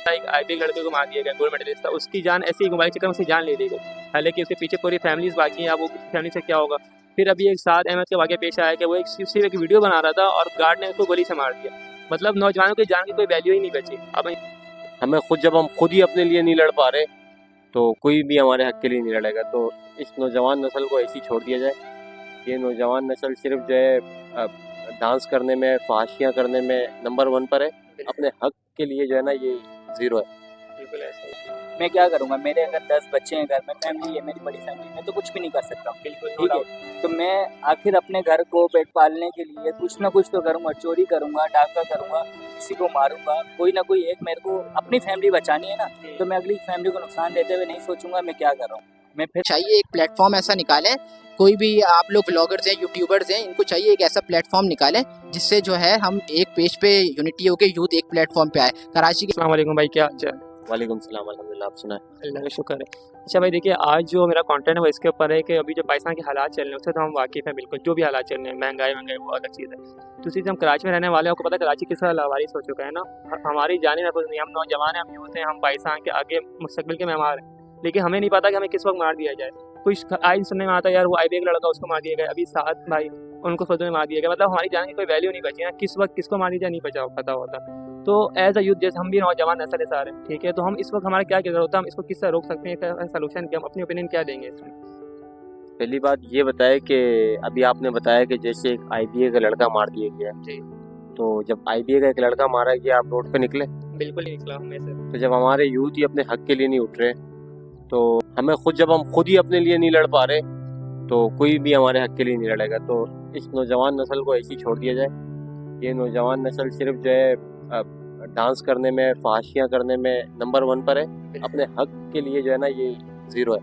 एक आईपीएल लड़के को मार दिया गया, गोल्ड मेडलिस्ट था, उसकी जान ऐसे ही मोबाइल के चक्कर में उसकी जान ले ली गई। हालांकि उसके पीछे पूरी फैमिलीज बाकी हैं, अब वो फैमिली से क्या होगा। फिर अभी एक साद अहमद का वाक़या पेश आया कि वो सिर्फ एक वीडियो बना रहा था और गार्ड ने उसको गोली से मार दिया। मतलब नौजवानों की जान की कोई वैल्यू ही नहीं बची। अब हमें जब हम खुद ही अपने लिए नहीं लड़ पा रहे तो कोई भी हमारे हक के लिए नहीं लड़ेगा। तो इस नौजवान नस्ल को ऐसे ही छोड़ दिया जाए। ये नौजवान नस्ल सिर्फ जो है डांस करने में, फहाशियाँ करने में नंबर 1 पर है, अपने हक के लिए जो है ना ये 0 है। बिल्कुल ऐसा ही। मैं क्या करूँगा, मेरे अगर 10 बच्चे हैं घर में, फैमिली है मेरी बड़ी फैमिली, मैं तो कुछ भी नहीं कर सकता हूँ। बिल्कुल ठीक है, तो मैं आखिर अपने घर को पेट पालने के लिए कुछ ना कुछ तो करूँगा। चोरी करूँगा, डाका करूँगा, किसी को मारूंगा, कोई ना कोई एक मेरे को अपनी फैमिली बचानी है ना, तो मैं अगली फैमिली को नुकसान देते हुए नहीं सोचूंगा मैं क्या कर रहा हूँ। मैं फिर चाहिए एक प्लेटफॉर्म ऐसा निकालें, कोई भी आप लोग ब्लॉगर्स हैं, यूट्यूबर्स हैं, इनको चाहिए एक ऐसा प्लेटफॉर्म निकालें जिससे जो है हम एक पेज पे यूनिटी होकर यूथ एक प्लेटफॉर्म पे आए। कराची के अस्सलाम वालेकुम भाई, क्या हाल चाल? वालेकुम सलाम, अल्हम्दुलिल्लाह, आप सुना है? अल्लाह का शुक्र है। अच्छा भाई देखिए, आज जो मेरा कंटेंट है वो इसके ऊपर है कि अभी जो पाकिस्तान के हालात चल रहे हैं उससे तो हम वाकिफ़ हैं बिल्कुल। जो भी हालात चल रहे हैं, महंगाई वो अलग चीज़ है। दूसरी चीज़, हम कराची में रहने वाले हैं, आपको पता है कराची किस तरह लावारिस हो चुका है ना। हमारी जाने महफूज नहीं, हम नौजवान हैं, हम यूथ हैं, हम पाकिस्तान के आगे मुस्तकबिल के मेहमान हैं, लेकिन हमें नहीं पता कि हमें किस वक्त मार दिया जाए। कुछ आज सुनने में आता है यार वो आईबीए का लड़का उसको मार दिया गया, अभी साद भाई उनको फजूल में मार दिया गया। मतलब हमारी जान की कोई वैल्यू नहीं बची ना, किस वक्त किसको मार दिया जाए नहीं पता होता। तो एज अ यूथ जैसे हम भी नौजवान नस्ल है सारे, ठीक है, तो हम इस वक्त हमारा क्या किरदार होता है, हम इसको किस तरह रोक सकते हैं, सोल्यूशन क्या, हम अपनी ओपिनियन क्या देंगे इसमें? पहली बात ये बताए कि अभी आपने बताया कि जैसे एक आईबीए का लड़का मार दिया गया, जी। तो जब आईबीए का एक लड़का मारा गया आप रोड पे निकले? बिल्कुल नहीं निकला हमें से। तो जब हमारे यूथ ही अपने हक के लिए नहीं उठ रहे तो हमें जब हम खुद ही अपने लिए नहीं लड़ पा रहे तो कोई भी हमारे हक के लिए नहीं लड़ेगा। तो इस नौजवान नस्ल को ऐसे ही छोड़ दिया जाए। ये नौजवान नस्ल सिर्फ जो है डांस करने में, फहाशियाँ करने में नंबर 1 पर है, अपने हक के लिए जो है ना ये 0 है।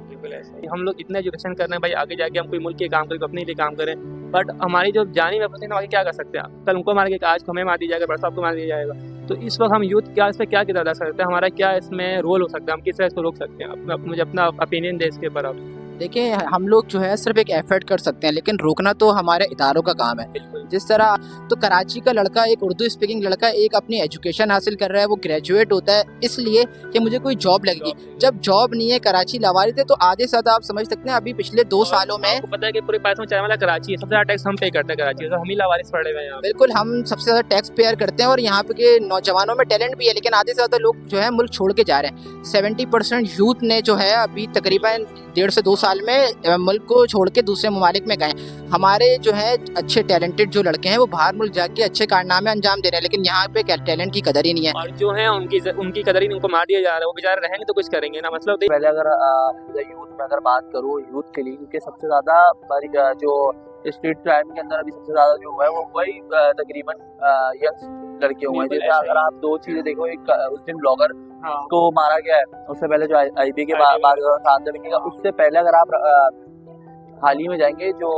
बिल्कुल ऐसा ही। हम लोग इतना एजुकेशन कर रहे हैं भाई, आगे जाके हम कोई मुल्क के काम करें, अपने लिए काम करें, बट हमारी जो जानी में पता है आगे क्या कर सकते हैं। कल उनको मारेंगे, आज हमें मार दिया जाएगा, परसों आपको मार दिया जाएगा। तो इस वक्त हम यूथ क्या इस पर क्या किरदार अदा कर सकते हैं, हमारा क्या इसमें रोल हो सकता है, हम किस तरह इसको रोक सकते हैं? मुझे अपना ओपिनियन दे इसके ऊपर आप। देखिए, हम लोग जो है सिर्फ एक एफर्ट कर सकते हैं, लेकिन रोकना तो हमारे इदारों का काम है। जिस तरह तो कराची का लड़का, एक उर्दू स्पीकिंग लड़का, एक अपनी एजुकेशन हासिल कर रहा है, वो ग्रेजुएट होता है इसलिए कि मुझे कोई जॉब लगेगी। जब जॉब नहीं है, कराची लावारिस है, तो आधे से ज़्यादा आप समझ सकते हैं अभी पिछले 2 सालों में आपको पता है कि पूरे पाकिस्तान में चाय वाला कराची है, सबसे ज़्यादा टैक्स हम पे करते हैं कराची, तो हम ही लावारिस पड़े हुए हैं यहाँ। बिल्कुल, हम सबसे ज़्यादा टैक्स पेयर करते हैं और यहाँ पे के नौजवानों में टैलेंट भी है, लेकिन आधे से ज़्यादा लोग जो है मुल्क छोड़ के जा रहे हैं। 70% यूथ ने जो है अभी तकरीबन 1.5 से 2 साल में मुल्क को छोड़ के दूसरे ममालिक में गए। हमारे जो है अच्छे टैलेंटेड जो लड़के हैं वो बाहर मुल्क जाके अच्छे कारनामे अंजाम दे रहे हैं, लेकिन यहाँ पे टैलेंट की कदर ही नहीं है। और जो है उनकी कदर ही नहीं, उनको मार दिया जा रहा है। वो बेचारे रहेंगे तो कुछ करेंगे ना। मतलब पहले अगर यूथ में अगर बात करूँ, यूथ के लिए, क्योंकि सबसे ज़्यादा जो स्ट्रीट क्राइम के अंदर अभी सबसे ज़्यादा जो हुआ है वो वही तकरीबन यंग लड़के हुए हैं। जैसे अगर आप 2 चीज़ें देखो, एक उस दिन ब्लॉगर को मारा गया है, उससे पहले जो आईबी के बाद उससे पहले अगर आप हाल ही में जाएंगे जो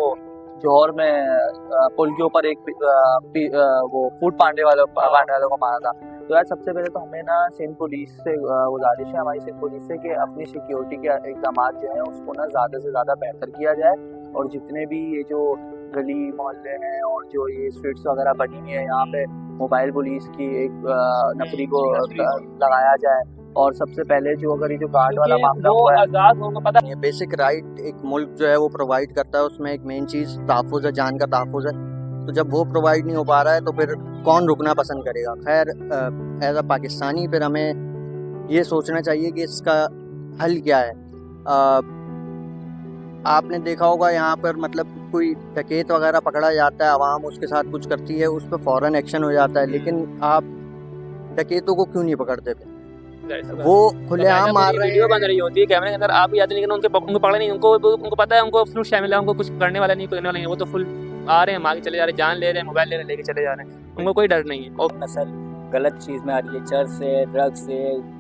जौहर में पुल के ऊपर एक वो फूड पांडे वाले को मारा था। तो यार सबसे पहले तो हमें ना सिंध पुलिस से गुजारिश है, हमारी सिंध पुलिस से, कि अपनी सिक्योरिटी के इक़दाम जो है उसको ना ज़्यादा से ज़्यादा बेहतर किया जाए, और जितने भी ये जो गली मोहल्ले हैं और जो ये स्ट्रीट्स वगैरह बनी हुई है, यहाँ पे मोबाइल पुलिस की एक नफरी को लगाया जाए। और सबसे पहले जो अगर ये जो गार्ड वाला मामला हुआ है, आज़ाद होगा, पता ये बेसिक राइट एक मुल्क जो है वो प्रोवाइड करता है, उसमें एक मेन चीज़ तहफ़्फ़ुज़ है, जान का तहफ़्फ़ुज़ है। तो जब वो प्रोवाइड नहीं हो पा रहा है तो फिर कौन रुकना पसंद करेगा। खैर, एज अ पाकिस्तानी फिर हमें ये सोचना चाहिए कि इसका हल क्या है। आपने देखा होगा यहाँ पर मतलब कोई डकैत वगैरह पकड़ा जाता है, आवाम उसके साथ कुछ करती है, उस पर फ़ौरन एक्शन हो जाता है, लेकिन आप डकैतों को क्यों नहीं पकड़ते थे? वो खुलेआम मार रहे वीडियो बन रही होती है कैमरे के अंदर, आप भी आते, लेकिन उनको पकड़ा नहीं, उनको पता है, उनको फुल शामिल है, उनको कुछ करने वाला नहीं, करने वाला नहीं, वो तो फुल आ रहे हैं, मांगे चले जा रहे हैं, जान ले रहे हैं, मोबाइल ले रहे हैं, लेके चले जा रहे हैं, उनको कोई डर नहीं है। और नस्ल गलत चीज़ में आ रही है, चर्च से, ड्रग्स से,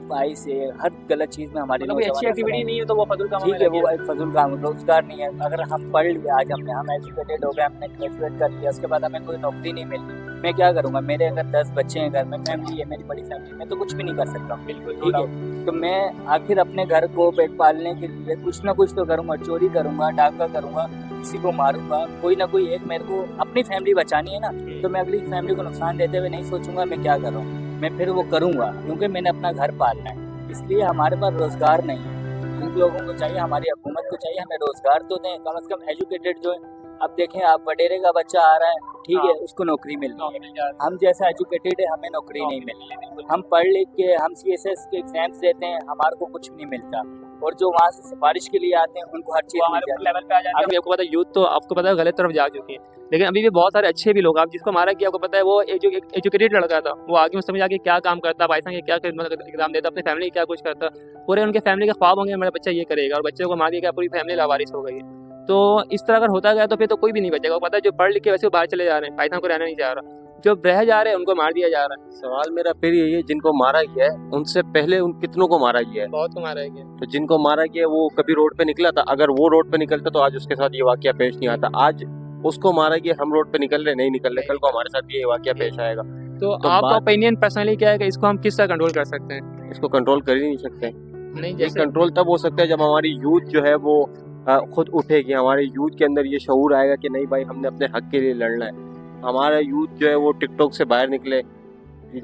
भाई से, हर गलत चीज़ में हमारी अच्छी एक्टिविटी नहीं है तो वो फजूल काम ठीक है, वो एक फजूल काम, रोजगार नहीं है। अगर हम पढ़ लिया, आज हम एजुकेटेड हो गए, हमने ग्रेजुएट कर लिया, उसके बाद हमें कोई नौकरी नहीं मिली, मैं क्या करूँगा? मेरे अगर 10 बच्चे हैं घर में, फैमिली है मेरी बड़ी फैमिली, मैं तो कुछ भी नहीं कर सकता। बिल्कुल ठीक है, तो मैं आखिर अपने घर को पेट पालने के लिए कुछ ना कुछ तो करूँगा। चोरी करूँगा, डाका करूँगा, किसी को मारूंगा, कोई ना कोई एक मेरे को अपनी फैमिली बचानी है ना, तो मैं अगली फैमिली को नुकसान देते हुए नहीं सोचूंगा मैं क्या कर रहा हूँ। मैं फिर वो करूँगा, क्योंकि मैंने अपना घर पालना है। इसलिए हमारे पास रोज़गार नहीं है। उन लोगों को चाहिए, हमारी हुकूमत को चाहिए हमें रोज़गार तो दें, कम से कम एजुकेटेड जो है। अब देखें, आप वडेरे का बच्चा आ रहा है, ठीक है, उसको नौकरी मिल रही है। हम जैसा एजुकेटेड है, हमें नौकरी नहीं मिल रही। हम पढ़ लिख के हम CSS के एग्जाम्स देते हैं, हमारे को कुछ नहीं मिलता। और जो वहाँ से सिफारिश के लिए आते हैं उनको हर चीज़ मिल जाती है। लेवल पे आ जाते हैं। आपको पता है यूथ तो आपको पता है गलत तरफ जा चुकी है, लेकिन अभी भी बहुत सारे अच्छे भी लोग, आप जिसको मारा किया आपको पता है वो एजुकेटेड लड़का था, वो आगे समझ आके क्या काम करता, पाकिस्तान के क्या एग्जाम देता, अपनी फैमिली क्या कुछ करता, पूरे उनके फैमिली का ख्वाब होंगे मेरा बच्चा ये करेगा, और बच्चे को मार दिया पूरी फैमिली लावारिस हो गई है। तो इस तरह अगर होता गया तो फिर तो कोई भी नहीं बचेगा। पता है जो पढ़ लिख के वैसे वो बाहर चले जा रहे हैं, पाकिस्तान को रहना नहीं चाह रहा, जो रह जा रहे हैं उनको मार दिया जा रहा है। सवाल मेरा फिर यही है, जिनको मारा गया है उनसे पहले उन कितनों को मारा गया है? बहुत को मारा गया। तो जिनको मारा गया वो कभी रोड पे निकला था? अगर वो रोड पे निकलता तो आज उसके साथ ये वाकया पेश नहीं आता। आज उसको मारा गया, हम रोड पे निकल रहे नहीं निकल रहे, कल को हमारे साथ ये वाकया पेश आएगा। तो आपका ओपिनियन पर्सनली क्या है कि इसको हम किस तरह कंट्रोल कर सकते हैं? इसको कंट्रोल कर ही नहीं सकते। नहीं, ये कंट्रोल तब हो सकता है जब हमारी यूथ जो है वो खुद उठेगी, हमारे यूथ के अंदर ये शऊर आएगा कि नहीं भाई हमने अपने हक के लिए लड़ना है। हमारा यूथ जो है वो टिकटॉक से बाहर निकले,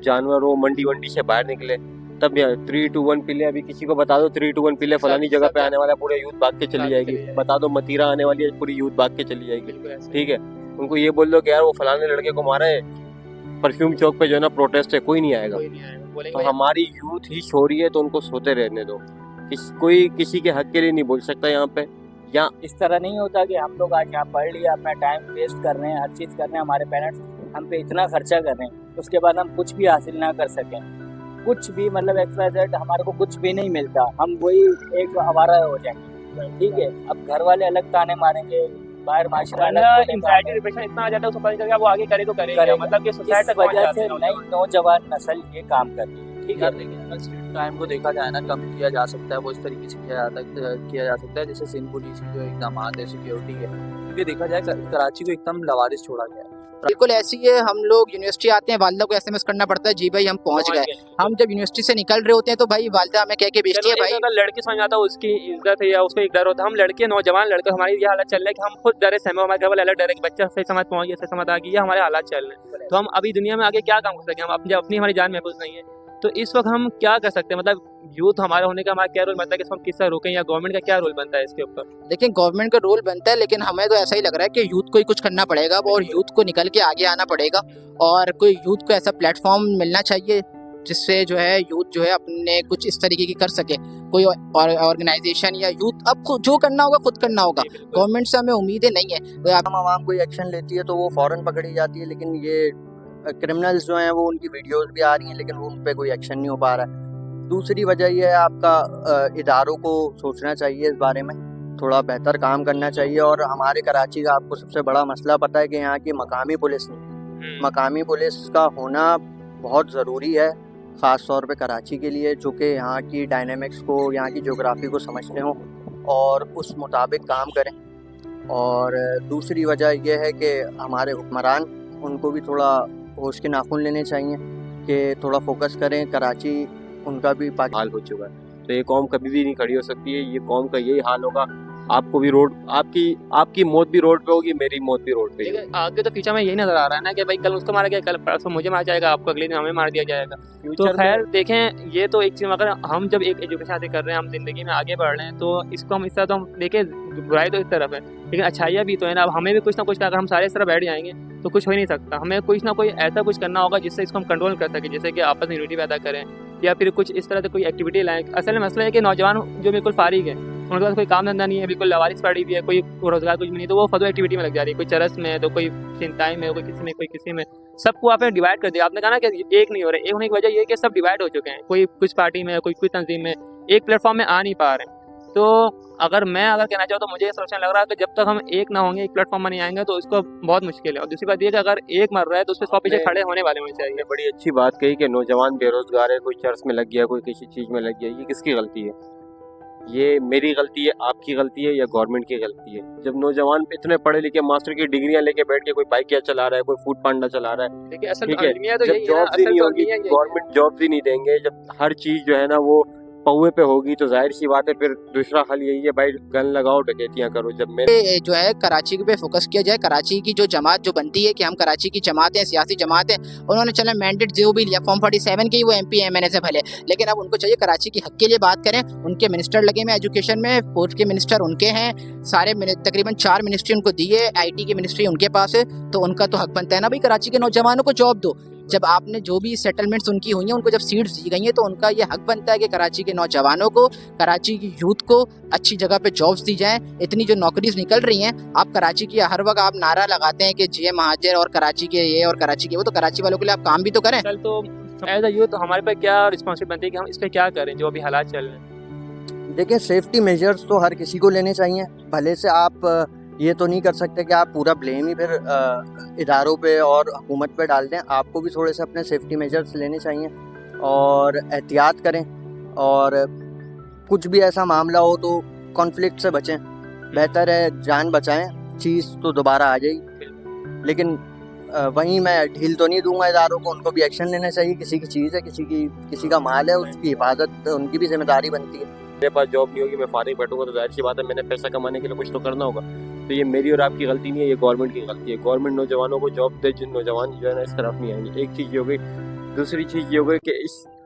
जानवर हो मंडी वंडी से बाहर निकले, तब 3, 2, 1 पिले। अभी किसी को बता दो 3, 2, 1 पिले फलानी जगह पे आने वाला है, पूरे यूथ भाग के चली जाएगी। बता दो मतीरा आने वाली है, पूरी यूथ भाग के चली जाएगी। ठीक है, उनको ये बोल दो कि यार वो फलाने लड़के को मारा है, परफ्यूम चौक पे जो है ना प्रोटेस्ट है, कोई नहीं आएगा। तो हमारी यूथ ही सो रही है तो उनको सोते रहने दो। कोई किसी के हक के लिए नहीं बोल सकता यहाँ पे। या इस तरह नहीं होता कि हम लोग आज यहाँ पढ़ लिया, अपना टाइम वेस्ट कर रहे हैं, हर चीज़ कर रहे हैं, हमारे पेरेंट्स हम पे इतना खर्चा कर रहे हैं, उसके बाद हम कुछ भी हासिल ना कर सकें, कुछ भी मतलब XYZ हमारे को कुछ भी नहीं मिलता, हम वही एक आवारा हो जाएंगे। ठीक है, अब घर वाले अलग ताने मारेंगे, बाहर माशरा अलग, एंग्जायटी डिप्रेशन इतना आ जाता है उसको पता चल गया वो आगे करे तो करेगा, मतलब कि इस सोसाइटी तक वजह से नई नौजवान नस्ल ये काम कर रही है। ठीक है, लेकिन स्ट्रीट क्राइम को देखा जाए ना, कम किया जा सकता है, वो इस तरीके से किया जा सकता है जैसे सिंध पुलिस की जो इकदाम है सिक्योरिटी है, क्योंकि देखा जाए कराची को एकदम लवारिस छोड़ा गया है। बिल्कुल ऐसी है। हम लोग यूनिवर्सिटी आते हैं, वालदा को SMS करना पड़ता है जी भाई हम पहुंच गए। हम जब यूनिवर्सिटी से निकल रहे होते हैं तो भाई वालदा हमें कह के भेजती है भाई। अगर लड़के समझ आता है उसकी इज्जत है या उसको एक डर होता है, हम लड़के नौजवान लड़के हमारी ये हालत चल रहा है कि हम खुद डरे सहमे, हमारे घर वाले अलग डरे कि बच्चा सही समझ पहुंच गया, सही समझ आ गई, ये हमारे हालात चल रहे हैं। तो हम अभी दुनिया में आगे क्या काम कर सकते हैं? हम अपनी हमारी जान महफूज नहीं है, तो इस वक्त हम क्या कर सकते हैं? मतलब यूथ हमारा होने का हमारा क्या रोल बनता है कि इसको हम किस तरह रोकें, या गवर्नमेंट का क्या रोल बनता है इसके ऊपर? देखिए गवर्नमेंट का रोल बनता है, लेकिन हमें तो ऐसा ही लग रहा है कि यूथ को ही कुछ करना पड़ेगा और यूथ को निकल के आगे आना पड़ेगा, और कोई यूथ को ऐसा प्लेटफॉर्म मिलना चाहिए जिससे जो है यूथ जो है अपने कुछ इस तरीके की कर सके, कोई ऑर्गेनाइजेशन या यूथ अब जो करना होगा खुद करना होगा। गवर्नमेंट से हमें उम्मीदें नहीं है। हम आवाम कोई एक्शन लेती है तो वो फ़ौरन पकड़ी जाती है, लेकिन ये क्रिमिनल्स जो हैं वो उनकी वीडियोस भी आ रही हैं लेकिन वो उन पर कोई एक्शन नहीं हो पा रहा है। दूसरी वजह यह है आपका इदारों को सोचना चाहिए, इस बारे में थोड़ा बेहतर काम करना चाहिए। और हमारे कराची का आपको सबसे बड़ा मसला पता है कि यहाँ की मकामी पुलिस नहीं, मकामी पुलिस का होना बहुत ज़रूरी है, ख़ास तौर पे कराची के लिए, जो कि यहाँ की डायनेमिक्स को, यहाँ की ज्योग्राफी को समझते हों और उस मुताबिक काम करें। और दूसरी वजह यह है कि हमारे हुक्मरान, उनको भी थोड़ा होश के नाखून लेने चाहिए कि थोड़ा फोकस करें। कराची उनका भी हाल हो चुका है, तो ये कौम कभी भी नहीं खड़ी हो सकती है। ये कौम का यही हाल होगा, आपको भी रोड, आपकी मौत भी रोड पे होगी, मेरी मौत भी रोड पे होगी। आगे तो फ्यूचर में यही नजर आ रहा है ना कि भाई कल उसको मारा गया, कल परसों मुझे मारा जाएगा, आपको अगले दिन हमें मार दिया जाएगा। तो खैर देखें, ये तो एक चीज़, अगर हम जब एक एजुकेशन हासिल कर रहे हैं, हम जिंदगी में आगे बढ़ रहे हैं, तो इसको हम इस तरह तो हम देखें, बुराई तो इस तरफ है लेकिन अच्छाइयाँ भी तो है ना। अब हमें भी कुछ ना कुछ, अगर हम सारे इस तरह बैठ जाएंगे तो कुछ हो ही नहीं सकता। हमें कुछ ना कोई ऐसा कुछ करना होगा जिससे इसको हम कंट्रोल कर सकें, जैसे कि आपस में यूनिटी पैदा करें या फिर कुछ इस तरह से कोई एक्टिविटी लाएं। असल में मसला है कि नौजवान जो बिल्कुल फारिग है, उनके पास कोई काम धंधा नहीं है, बिल्कुल लवारिस पड़ी हुई है, कोई रोजगार कुछ भी नहीं, तो वो फजूल एक्टिविटी में लग जा रही है। कोई चरस में, तो कोई चिंताई में, कोई किसी में, सबको आपने डिवाइड कर दिया। आपने कहा ना कि एक नहीं हो रहे, एक होने की वजह ये है कि सब डिवाइड हो चुके हैं, कोई कुछ पार्टी में, कोई तंजीम में, एक प्लेटफॉर्म में आ नहीं पा रहे। तो अगर कहना चाहूँ तो मुझे ये सोचने लग रहा है कि जब तक हम एक ना होंगे, एक प्लेटफॉर्म में नहीं आएंगे, तो इसको बहुत मुश्किल है। और दूसरी बात ये कि अगर एक मर रहा है तो उस पर 100 पीछे खड़े होने वाले होने चाहिए। बड़ी अच्छी बात कही कि नौजवान बेरोजगार है, कोई चर्च में लग गया, कोई किसी चीज़ में लग गया, ये किसकी गलती है? ये मेरी गलती है, आपकी गलती है, या गवर्नमेंट की गलती है? जब नौजवान इतने पढ़े लिखे मास्टर की डिग्रियां लेके बैठ के कोई बाइक चला रहा है, कोई फूड पांडा चला रहा है, देखिए असल ठीक है, अलमिया तो जब यही है ना, जॉब ही असल नहीं तो होगी, अलमिया यही है। गवर्नमेंट जॉब भी नहीं देंगे, जब हर चीज़ जो है ना वो पौवे पे होगी तो जाहिर सी बात है फिर दूसरा हल यही है भाई, गन लगाओ, डकैतियां करो। जब मैं जो है कराची पे फोकस किया जाए, कराची की जो जमात जो बनती है कि हम कराची की जमात है, सियासी जमात है, उन्होंने चलो मैंडेट जो भी लिया फॉर्म 47 के ही वो MP MNA से भले, लेकिन अब उनको चाहिए कराची की हक के लिए बात करें। उनके मिनिस्टर लगे हुए एजुकेशन में, पोर्ट के मिनिस्टर उनके हैं, सारे तकरीबन 4 मिनिस्ट्री उनको दी है, IT की मिनिस्ट्री उनके पास है, तो उनका तो हक बनता है ना भाई कराची के नौजवानों को जॉब दो। जब आपने जो भी सेटलमेंट्स उनकी हुई हैं, उनको जब सीट्स दी गई हैं, तो उनका ये हक बनता है कि कराची के नौजवानों को, कराची की यूथ को अच्छी जगह पे जॉब्स दी जाएं। इतनी जो नौकरीज निकल रही हैं, आप कराची की हर वक्त आप नारा लगाते हैं कि GM महाजर और कराची के ये और कराची के वो, तो कराची वालों के लिए आप काम भी तो करें। कल तो एज अ यूथ हमारे पे क्या रिस्पॉन्सिबिलिटी बनती है कि हम इस पे क्या करें जो अभी हालात चल रहे हैं। देखिए, सेफ्टी मेजर्स तो हर किसी को लेने चाहिए। भले से आप ये तो नहीं कर सकते कि आप पूरा ब्लेम ही फिर इदारों पे और हुकूमत पे डाल दें। आपको भी थोड़े से अपने सेफ्टी मेजर्स लेने चाहिए और एहतियात करें, और कुछ भी ऐसा मामला हो तो कॉन्फ्लिक्ट से बचें। बेहतर है जान बचाएं, चीज़ तो दोबारा आ जाएगी। लेकिन वहीं मैं ढील तो नहीं दूंगा इदारों को, उनको भी एक्शन लेना चाहिए। किसी की चीज़ है, किसी का माल है, उसकी हिफाजत उनकी भी जिम्मेदारी बनती है। मेरे पास जॉब नहीं होगी, मैं फारिग बैठूंगा तो जाहिर सी बात है मैंने पैसा कमाने के लिए कुछ तो करना होगा। तो ये मेरी और आपकी गलती नहीं है, ये गवर्नमेंट की गलती है। गवर्नमेंट नौजवानों को जॉब दे, जिन नौजवान जो है ना इस तरफ नहीं आएंगे। एक चीज़ ये हो गई। दूसरी चीज़ ये हो गई कि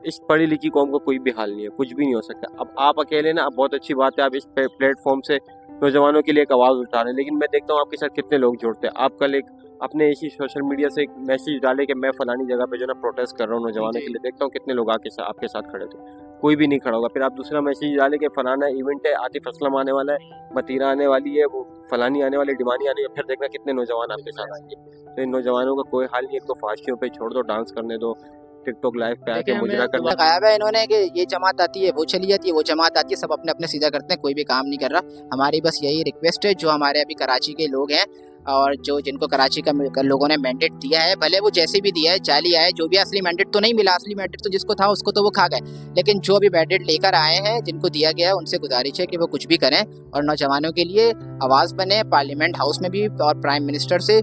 इस पढ़ी लिखी कौम को कोई भी हाल नहीं है, कुछ भी नहीं हो सकता। अब आप अकेले ना, अब बहुत अच्छी बात है आप इस प्लेटफॉर्म से नौजवानों के लिए एक आवाज़ उठा रहे हैं, लेकिन मैं देखता हूँ आपके साथ कितने लोग जुड़ते हैं। आप कल एक अपने इसी सोशल मीडिया से एक मैसेज डाले कि मैं फलानी जगह पे जो ना प्रोटेस्ट कर रहा हूँ नौजवानों के लिए, देखता हूँ कितने लोग आपके साथ खड़े थे। कोई भी नहीं खड़ा होगा। फिर आप दूसरा मैसेज डाले कि फलाना इवेंट है, आतिफ असलम आने वाला है, मतीरा आने वाली है, वो फलानी आने वाली, डिमानी आने वाली, फिर देखना कितने नौजवान आपके साथ आएंगे। तो इन नौजवानों का कोई हाल नहीं है। एक तो फाशियों पे छोड़ दो, डांस करने दो, टिकटॉक लाइव पे आके मुजरा करना। लगाया हुआ है इन्होंने कि ये जमात आती है, वो चली जाती है, वो जमात आती है, सब अपने अपने सीधा करते हैं, कोई भी काम नहीं कर रहा। हमारी बस यही रिक्वेस्ट है, जो हमारे अभी कराची के लोग हैं और जो जिनको कराची का लोगों ने मैंडेट दिया है, भले वो जैसे भी दिया है, जाली आए, जो भी असली मैंडेट तो नहीं मिला, असली मैंडेट तो जिसको था उसको तो वो खा गए, लेकिन जो भी मैंडेट लेकर आए हैं, जिनको दिया गया है, उनसे गुजारिश है कि वो कुछ भी करें और नौजवानों के लिए आवाज़ बने, पार्लियामेंट हाउस में भी और प्राइम मिनिस्टर से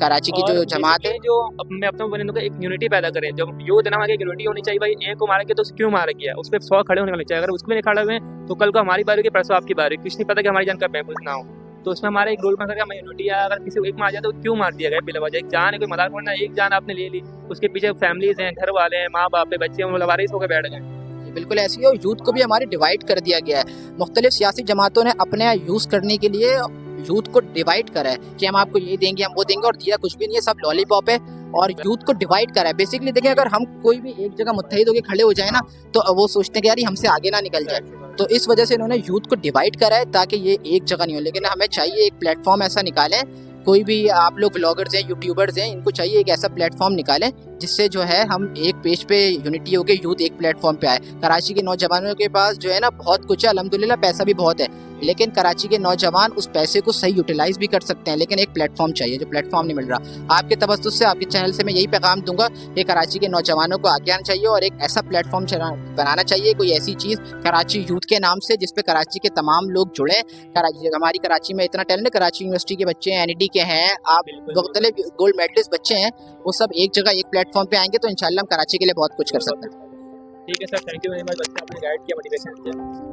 कराची की जो जमात है, जो मैं अपने बने एक यूनिटी पैदा करें। जब यूथ ना आगे यूनिटी होनी चाहिए। भाई एक को मारा गया तो क्यों मारा गया, उस पर 100 खड़े होने वाले चाहिए। अगर उसमें नहीं खड़े हुए तो कल को हमारी बारी की, परसों आपकी बारी, कुछ नहीं पता कि हमारी जान का महफूज ना हो। तो उसमें हमारा एक रोल बन हमें यूनिटी है। अगर किसी को एक मार जाए तो क्यों मार दिया गया बिला वजह? एक जान है, कोई मजाक करना, एक जान आपने ले ली, उसके पीछे फैमिलीज हैं, घर वाले हैं, माँ बाप है, बच्चे हैं, वो लवारिस होकर बैठ गए। बिल्कुल ऐसी है। और यूथ को भी हमारे डिवाइड कर दिया गया है। मुख्तलिफ सियासी जमातों ने अपने यूज़ करने के लिए यूथ को डिवाइड करा है कि हम आपको ये देंगे, हम वो देंगे, और दिया कुछ भी नहीं है, सब लॉलीपॉप है और यूथ को डिवाइड करा है। बेसिकली देखिए, अगर हम कोई भी एक जगह मुत्तहिद होकर खड़े हो जाए ना, तो वो सोचते हैं कि यार ये हमसे आगे ना निकल जाए। तो इस वजह से इन्होंने यूथ को डिवाइड करा है ताकि ये एक जगह नहीं हो। लेकिन हमें चाहिए एक प्लेटफॉर्म ऐसा निकालें, कोई भी आप लोग ब्लॉगर्स हैं, यूट्यूबर्स हैं, इनको चाहिए एक ऐसा प्लेटफॉर्म निकालें जिससे जो है हम एक पेज पे यूनिटी होकर यूथ एक प्लेटफॉर्म पे आए। कराची के नौजवानों के पास जो है ना बहुत कुछ है, अल्हम्दुलिल्लाह पैसा भी बहुत है, लेकिन कराची के नौजवान उस पैसे को सही यूटिलाइज भी कर सकते हैं, लेकिन एक प्लेटफॉर्म चाहिए, जो प्लेटफॉर्म नहीं मिल रहा। आपके तवज्जुह से, आपके चैनल से मैं यही पैगाम दूंगा कि कराची के नौजवानों को आगे आना चाहिए और एक ऐसा प्लेटफॉर्म बनाना चाहिए, कोई ऐसी चीज़ कराची यूथ के नाम से, जिसपे कराची के तमाम लोग जुड़े। हमारी कराची में इतना टैलेंट है, कराची यूनिवर्सिटी के बच्चे हैं, NED के हैं, आप मुख्तलिफ गोल्ड मेडलिस्ट बच्चे हैं, वो सब एक जगह एक प्लेटफॉर्म पे आएंगे तो इंशाल्लाह हम कराची के लिए बहुत कुछ कर सकते हैं। ठीक है sir, thank you very much. बच्चे आपने गाइड किया, मोटिवेशन दिया।